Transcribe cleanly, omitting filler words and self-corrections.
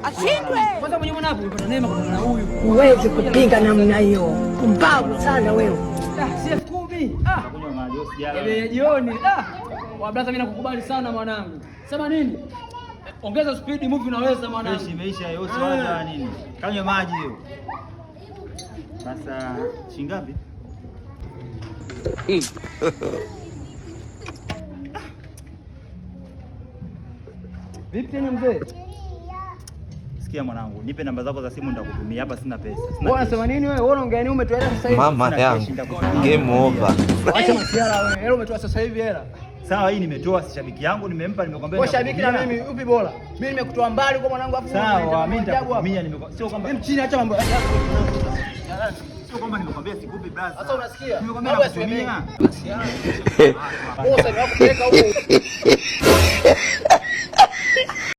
Ashindwe. Kwanza mwenye mwanapo yuko na neema kutana na huyu. Huwezi kupinga namna hiyo. Mbavu sana wewe. Si 10,000. Nakunywa maji usijala. Jioni. Wa brother mimi nakukubali sana mwanangu. Sema nini? Ongeza speed move unaweza mwanangu. Imeisha yote wala nini? Kanywa maji hiyo. Sasa shingapi? Vipi tena mzee? Sikia mwanangu, nipe namba zako za simu nitakutumia. Hapa sina pesa. Wewe unasema nini wewe? Wewe unaongea nini umetoa hela sasa hivi? Mama yangu. Game over. Acha masiara wewe. Hela umetoa sasa hivi hela. Sawa, hii nimetoa, si shabiki yangu nimempa, nimekwambia. Wewe shabiki na mimi upi bora? Mimi nimekutoa mbali kwa mwanangu afu sawa, mimi nitakutumia, sio kwamba mimi chini, acha mambo. Sio kwamba nimekwambia sikupi brother. Sasa unasikia? Nimekwambia nakutumia. Wewe sasa unapeleka huko.